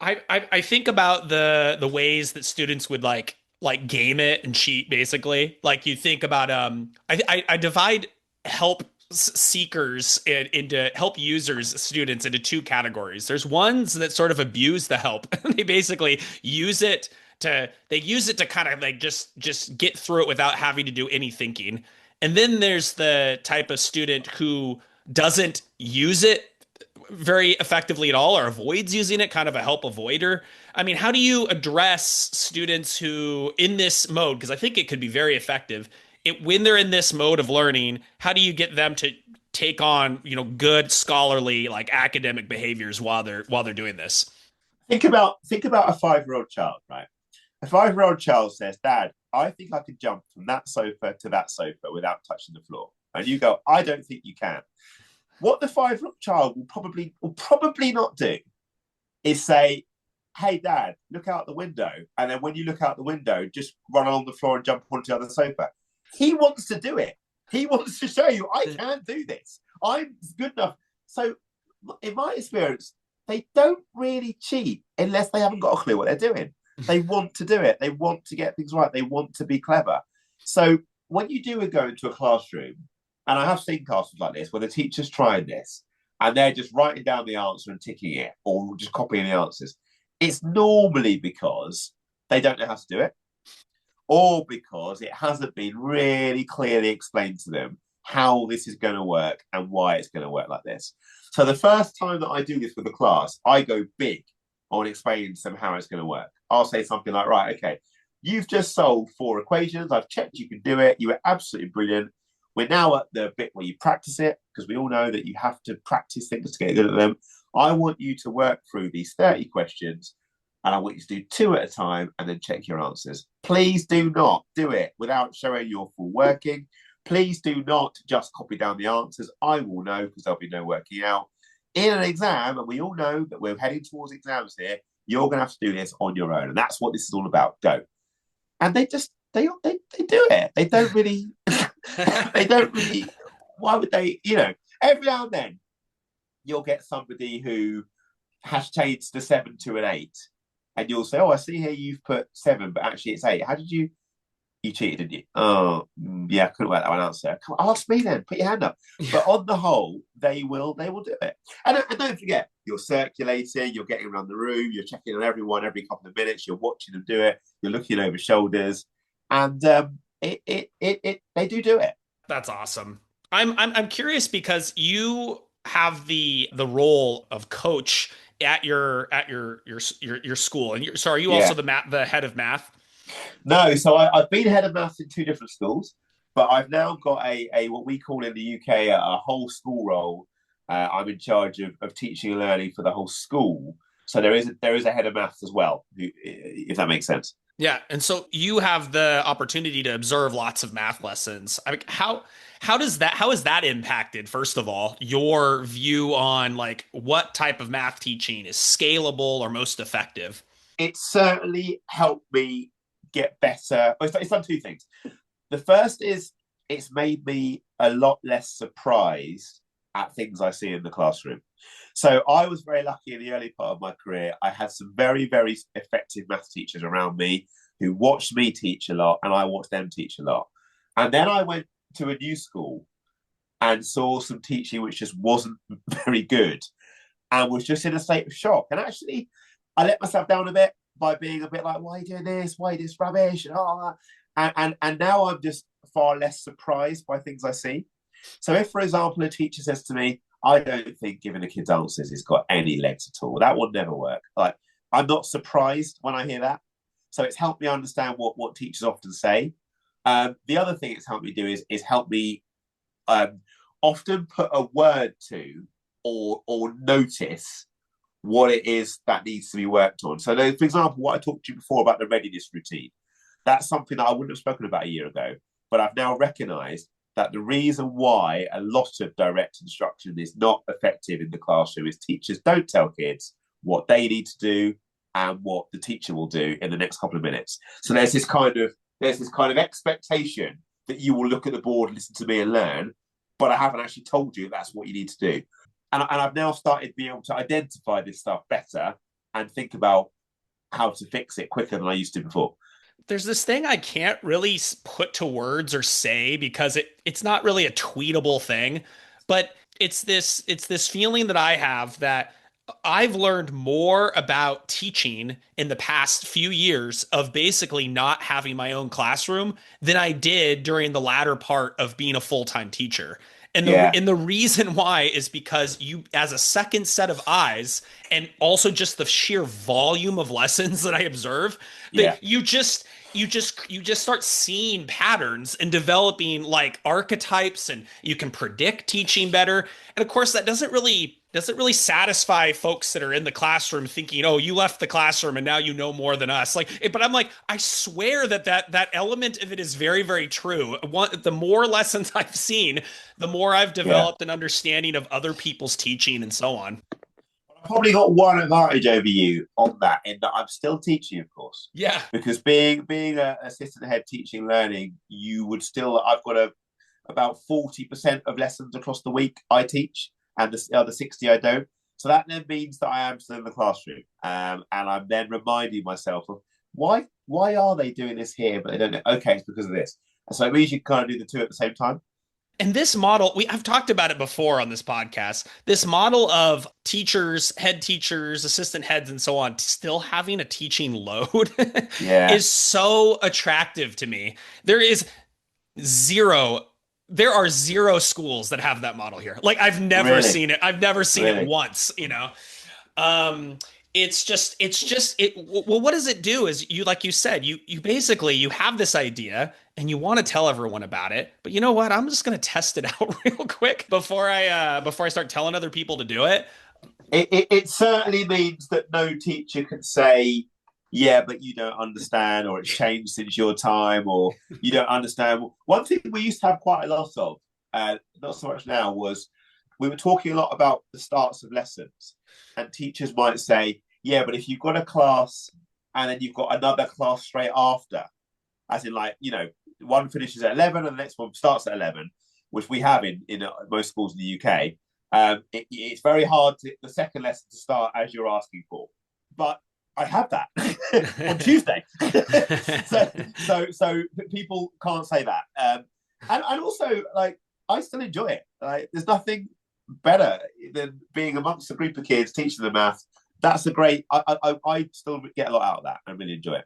I think about the ways that students would like game it and cheat basically. Like you think about I divide help seekers into help users students into two categories. There's ones that sort of abuse the help. They basically use it to kind of like just get through it without having to do any thinking. And then there's the type of student who doesn't use it very effectively at all or avoids using it, kind of a help avoider. I mean, how do you address students who in this mode, because I think it could be very effective, when they're in this mode of learning, how do you get them to take on, good scholarly like academic behaviors while they're doing this? Think about a 5-year-old child, right? A 5-year-old child says, Dad, I think I could jump from that sofa to that sofa without touching the floor. And you go, I don't think you can. What the 5-year-old child will probably not do is say, hey, Dad, look out the window. And then when you look out the window, just run along the floor and jump onto the other sofa. He wants to do it. He wants to show you, I can do this. I'm good enough. So in my experience, they don't really cheat unless they haven't got a clue what they're doing. They want to do it. They want to get things right. They want to be clever. So when you do go into a classroom, and I have seen classrooms like this where the teacher's trying this and they're just writing down the answer and ticking it or just copying the answers, it's normally because they don't know how to do it or because it hasn't been really clearly explained to them how this is going to work and why it's going to work like this. So the first time that I do this with a class, I go big on explaining to them how it's going to work. I'll say something like, right, okay, you've just solved 4 equations. I've checked you can do it. You were absolutely brilliant. We're now at the bit where you practice it, because we all know that you have to practice things to get good at them. I want you to work through these 30 questions, and I want you to do 2 at a time and then check your answers. Please do not do it without showing your full working. Please do not just copy down the answers. I will know because there'll be no working out. In an exam, and we all know that we're heading towards exams here, You're going to have to do this on your own. And that's what this is all about. Go. And they do it. They don't really, they don't really, why would they, every now and then you'll get somebody who has changed the 7 to an 8. And you'll say, oh, I see here you've put 7, but actually it's 8. How did you cheated, didn't you? Oh, yeah, I couldn't work that one out, sir. Come on, ask me then. Put your hand up. But on the whole, they will do it. And don't forget, you're circulating, you're getting around the room, you're checking on everyone every couple of minutes, you're watching them do it, you're looking over shoulders, and they do it. That's awesome. I'm curious because you have the role of coach at your school, and so are you also the head of math? No, so I've been head of maths in 2 different schools, but I've now got a what we call in the UK a whole school role. I'm in charge of teaching and learning for the whole school. So there is a head of maths as well, if that makes sense. Yeah, and so you have the opportunity to observe lots of math lessons. I mean, how has that impacted, first of all, your view on like what type of math teaching is scalable or most effective? It's certainly helped me get better. It's done 2 things. The first is it's made me a lot less surprised at things I see in the classroom. So I was very lucky in the early part of my career. I had some very, very effective math teachers around me who watched me teach a lot and I watched them teach a lot. And then I went to a new school and saw some teaching which just wasn't very good and was just in a state of shock. And actually, I let myself down a bit by being a bit like, why are you doing this? Why this rubbish? And now I'm just far less surprised by things I see. So if, for example, a teacher says to me, I don't think giving the kids answers has got any legs at all, that will never work. Like, I'm not surprised when I hear that. So it's helped me understand what teachers often say. The other thing it's helped me do is help me often put a word to or notice what it is that needs to be worked on. So, for example, what I talked to you before about the readiness routine, that's something that I wouldn't have spoken about a year ago, but I've now recognised that the reason why a lot of direct instruction is not effective in the classroom is teachers don't tell kids what they need to do and what the teacher will do in the next couple of minutes. So there's this kind of expectation that you will look at the board, listen to me and learn, but I haven't actually told you that's what you need to do. And I've now started being able to identify this stuff better and think about how to fix it quicker than I used to before. There's this thing I can't really put to words or say because it's not really a tweetable thing, but it's this feeling that I have that I've learned more about teaching in the past few years of basically not having my own classroom than I did during the latter part of being a full-time teacher. And the reason why is because you, as a second set of eyes, and also just the sheer volume of lessons that I observe, that you just start seeing patterns and developing like archetypes, and you can predict teaching better. And of course, that doesn't really satisfy folks that are in the classroom thinking, oh, you left the classroom and now you know more than us. But I'm like, I swear that element of it is very, very true. The more lessons I've seen, the more I've developed an understanding of other people's teaching and so on. I've probably got one advantage over you on that, in that I'm still teaching, of course. Yeah. Because being an assistant head teaching learning, I've got about 40% of lessons across the week I teach, and the other 60 I don't. So that then means that I am still in the classroom. And I'm then reminding myself of why are they doing this here, but they don't know. Okay, it's because of this. And so it means you can kind of do the 2 at the same time. And this model, I've talked about it before on this podcast. This model of teachers, head teachers, assistant heads, and so on, still having a teaching load is so attractive to me. There are 0 schools that have that model here. Like, I've never seen it. I've never seen it once, Well, what does it do is like you said, you basically, you have this idea and you want to tell everyone about it, but you know what? I'm just going to test it out real quick before I start telling other people to do it. It certainly means that no teacher can say, yeah, but you don't understand, or it's changed since your time, or you don't understand. One thing we used to have quite a lot of, not so much now, was we were talking a lot about the starts of lessons, and teachers might say, Yeah, but if you've got a class and then you've got another class straight after, as in like, one finishes at 11 and the next one starts at 11, which we have in most schools in the UK. It's very hard to the second lesson to start as you're asking for. But I have that on Tuesday. so people can't say that. And also, like, I still enjoy it. Like, there's nothing better than being amongst a group of kids, teaching them math. That's a great. I still get a lot out of that. I really enjoy it.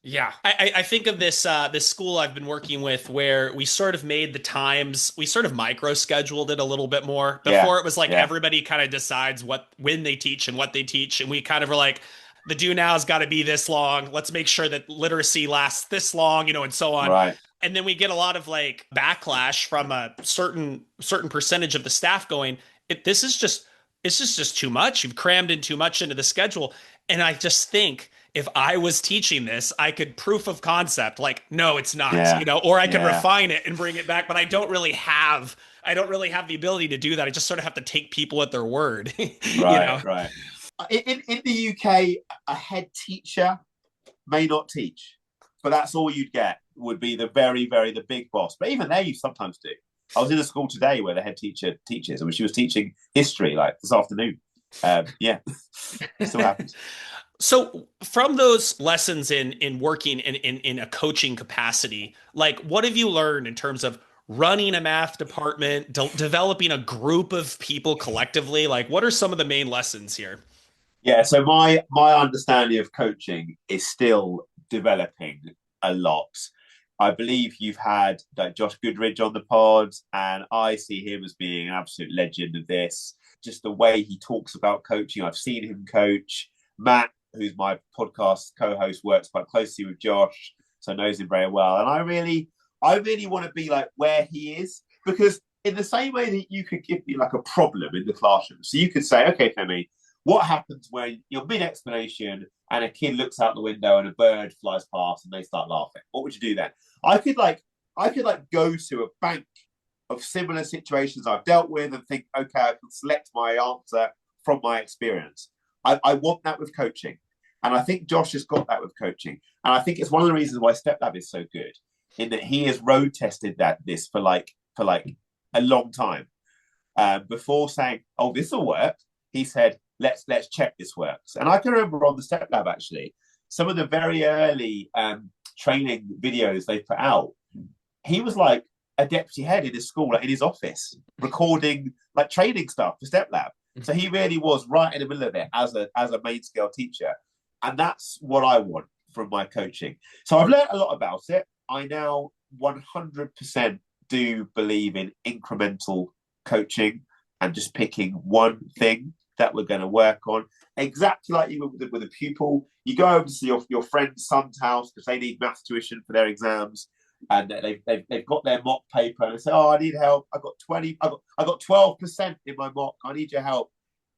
Yeah, I think of this school I've been working with where we sort of made the times, we sort of micro scheduled it a little bit more. Yeah, Before it was like yeah, everybody kind of decides when they teach and what they teach, and we kind of were like, the do now's got to be this long. Let's make sure that literacy lasts this long, and so on. right. And then we get a lot of like backlash from a certain percentage of the staff going, this is just just too much. You've crammed in too much into the schedule. And I just think if I was teaching this, I could proof of concept, like, no, it's not, Yeah, or I could yeah, refine it and bring it back, but I don't really have the ability to do that. I just sort of have to take people at their word, you right, know? right. In the UK, a head teacher may not teach, but that's all you'd get would be the big boss. But even there, you sometimes do. I was in a school today where the head teacher teaches, and she was teaching history like this afternoon. Yeah, it still happens. So from those lessons in working in a coaching capacity, like what have you learned in terms of running a math department, developing a group of people collectively? Like what are some of the main lessons here? Yeah, so my understanding of coaching is still developing a lot. I believe you've had like Josh Goodridge on the pod, and I see him as being an absolute legend of this. Just the way he talks about coaching, I've seen him coach. Matt, who's my podcast co-host, works quite closely with Josh, so knows him very well. And I really want to be like where he is, because in the same way that you could give me like a problem in the classroom, so you could say, okay, Femi, what happens when you're mid explanation and a kid looks out the window and a bird flies past and they start laughing? What would you do then? I could like go to a bank of similar situations I've dealt with and think, okay, I can select my answer from my experience. I want that with coaching. And I think Josh has got that with coaching. And I think it's one of the reasons why Step Lab is so good, in that he has road tested this for like a long time. Before saying, oh, this will work, he said, let's check this works. And I can remember on the Step Lab, actually, some of the very early training videos they put out, he was like a deputy head in his school, like in his office, recording like training stuff for Step Lab. So he really was right in the middle of it as a main scale teacher. And that's what I want from my coaching. So I've learned a lot about it. I now 100% do believe in incremental coaching and just picking one thing that we're going to work on. Exactly like you would with a pupil. You go over to see your friend's son's house because they need maths tuition for their exams, and they've got their mock paper, and they say, "Oh, I need help. I got 20. I got 12% in my mock. I need your help."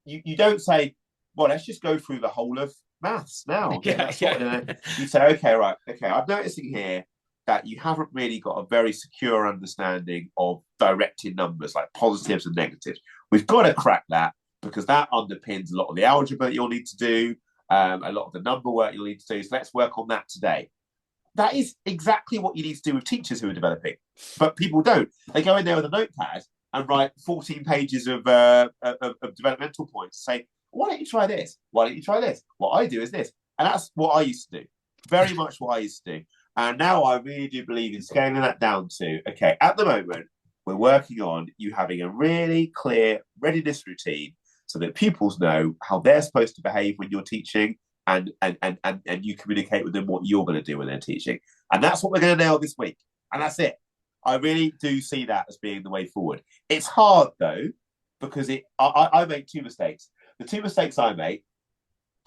You don't say, "Well, let's just go through the whole of maths now, get that sorted." Yeah. You say, "Okay, right. Okay, I'm noticing here that you haven't really got a very secure understanding of directed numbers like positives and negatives. We've got to crack that, because that underpins a lot of the algebra that you'll need to do, a lot of the number work you'll need to do. So let's work on that today." That is exactly what you need to do with teachers who are developing. But people don't. They go in there with a notepad and write 14 pages of developmental points. Say, why don't you try this? Why don't you try this? What I do is this. And that's what I used to do. Very much what I used to do. And now I really do believe in scaling that down to, okay, at the moment, we're working on you having a really clear readiness routine so that pupils know how they're supposed to behave when you're teaching, and you communicate with them what you're going to do when they're teaching. And that's what we're going to nail this week. And that's it. I really do see that as being the way forward. It's hard, though, because I make two mistakes. The two mistakes I make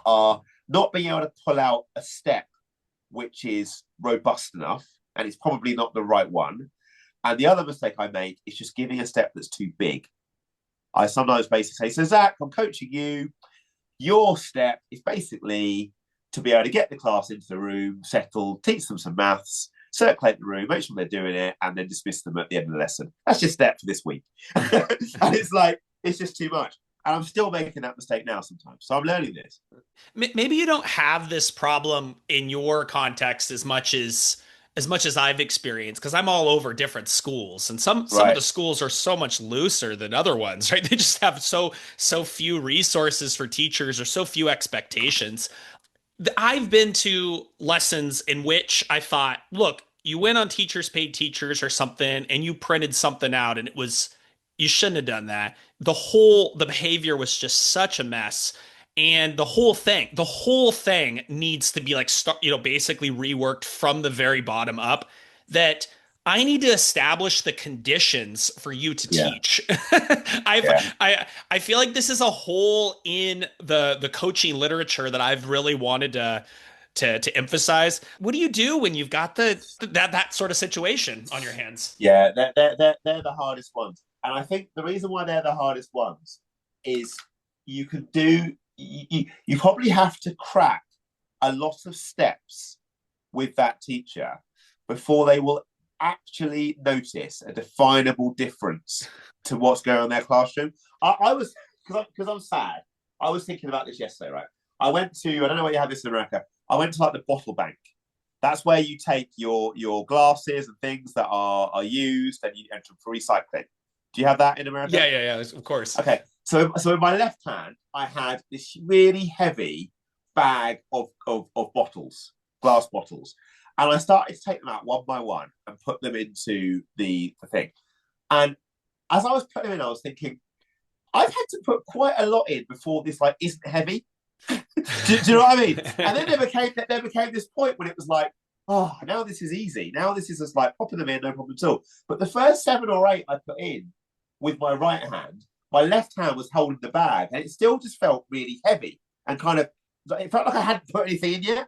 are not being able to pull out a step which is robust enough, and it's probably not the right one. And the other mistake I make is just giving a step that's too big. I sometimes basically say, so Zach, I'm coaching you. Your step is basically to be able to get the class into the room, settle, teach them some maths, circulate the room, make sure they're doing it, and then dismiss them at the end of the lesson. That's your step for this week. And it's like, it's just too much. And I'm still making that mistake now sometimes. So I'm learning this. Maybe you don't have this problem in your context as much as I've experienced because I'm all over different schools and some of Right. the schools are so much looser than other ones, right? They just have so few resources for teachers or so few expectations. I've been to lessons in which I thought, look, you went on Teachers Paid Teachers or something and you printed something out and you shouldn't have done that. The behavior was just such a mess. And the whole thing needs to be like, basically reworked from the very bottom up that I need to establish the conditions for you to Yeah. teach. Yeah. I feel like this is a hole in the coaching literature that I've really wanted to emphasize. What do you do when you've got that sort of situation on your hands? Yeah. They're the hardest ones. And I think the reason why they're the hardest ones is you can do, you probably have to crack a lot of steps with that teacher before they will actually notice a definable difference to what's going on in their classroom. I was, because I'm sad, I was thinking about this yesterday, right? I went to, I don't know where you have this in America, I went to like the bottle bank. That's where you take your glasses and things that are used and you enter for recycling. Do you have that in Yeah, America? yeah, yeah, of course. Okay, so in my left hand, I had this really heavy bag of bottles, glass bottles, and I started to take them out one by one and put them into the thing. And as I was putting them in, I was thinking, I've had to put quite a lot in before this like isn't heavy. Do you know what I mean? And then there became this point when it was like, oh, now this is easy. Now this is just like popping them in, no problem at all. But the first 7 or 8 I put in with my right hand, my left hand was holding the bag, and it still just felt really heavy and kind of it felt like I hadn't put anything in yet.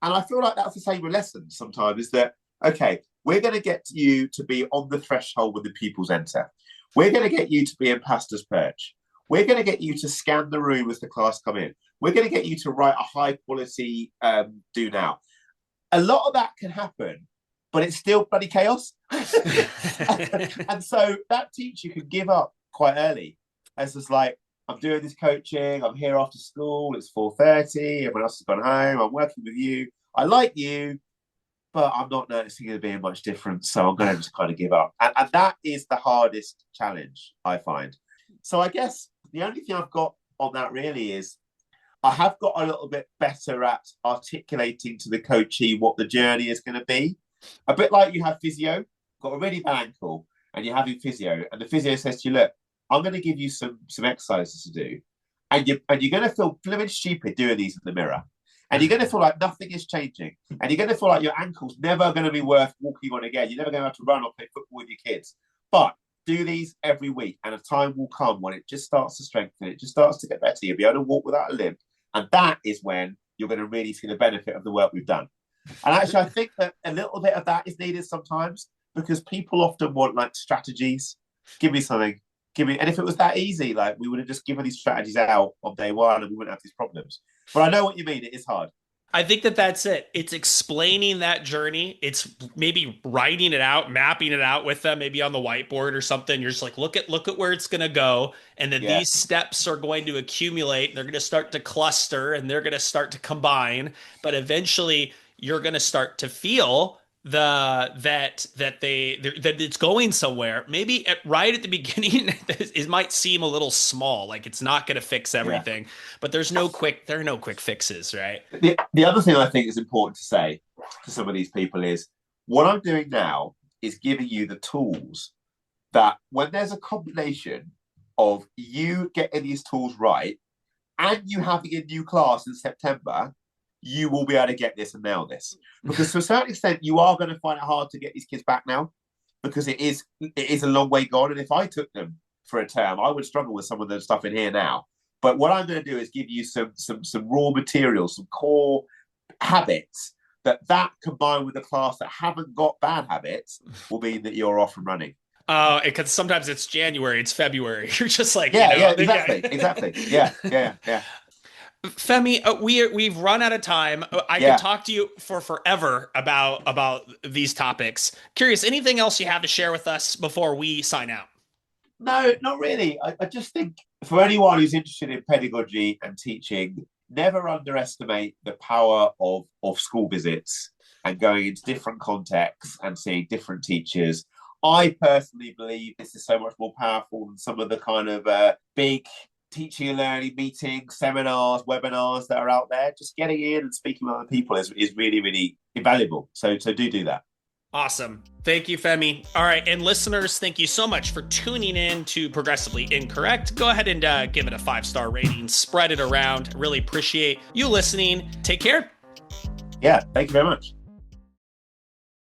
And I feel like that's the same with lessons sometimes, is that okay, we're going to get you to be on the threshold when the pupils enter. We're going to get you to be in pastor's perch. We're going to get you to scan the room as the class come in. We're going to get you to write a high quality do now. A lot of that can happen, but it's still bloody chaos. And so that teacher can give up quite early. As just like, I'm doing this coaching, I'm here after school, it's 4:30, everyone else has gone home, I'm working with you, I like you, but I'm not noticing there being much difference, so I'm going to just kind of give up. And that is the hardest challenge, I find. So I guess the only thing I've got on that really is I have got a little bit better at articulating to the coachee what the journey is going to be. A bit like you have physio, got a really bad ankle, and you're having physio, and the physio says to you, look, I'm going to give you some exercises to do, and you're going to feel flipping stupid doing these in the mirror, and you're going to feel like nothing is changing, and you're going to feel like your ankle's never going to be worth walking on again. You're never going to have to run or play football with your kids, but do these every week, and a time will come when it just starts to strengthen, it just starts to get better. You'll be able to walk without a limp, and that is when you're going to really see the benefit of the work we've done. And actually, I think that a little bit of that is needed sometimes because people often want like strategies. Give me something. Give me, and if it was that easy, like we would have just given these strategies out on day one and we wouldn't have these problems. But I know what you mean. It is hard. I think that's it. It's explaining that journey. It's maybe writing it out, mapping it out with them, maybe on the whiteboard or something. You're just like, look at where it's going to go, and then Yeah. these steps are going to accumulate. And they're going to start to cluster, and they're going to start to combine. But eventually, you're going to start to feel that it's going somewhere. Maybe right at the beginning, it might seem a little small, like it's not going to fix Yeah. everything. But there are no quick fixes, right? The other thing I think is important to say to some of these people is what I'm doing now is giving you the tools that when there's a combination of you getting these tools right and you having a new class in September, you will be able to get this and nail this. Because to a certain extent, you are going to find it hard to get these kids back now because it is a long way gone. And if I took them for a term, I would struggle with some of the stuff in here now. But what I'm going to do is give you some raw materials, some core habits that combined with a class that haven't got bad habits will mean that you're off and running. Because sometimes it's January, it's February. You're just like, Yeah, yeah. exactly. Yeah. Femi, we've run out of time. I could Yeah. talk to you for forever about these topics. Curious, anything else you have to share with us before we sign out? No, not really. I just think for anyone who's interested in pedagogy and teaching, never underestimate the power of school visits and going into different contexts and seeing different teachers. I personally believe this is so much more powerful than some of the kind of big teaching and learning meetings, seminars, webinars that are out there. Just getting in and speaking with other people is really, really invaluable. So do that. Awesome. Thank you, Femi. All right. And listeners, thank you so much for tuning in to Progressively Incorrect. Go ahead and give it a 5-star rating, spread it around. Really appreciate you listening. Take care. Yeah, thank you very much.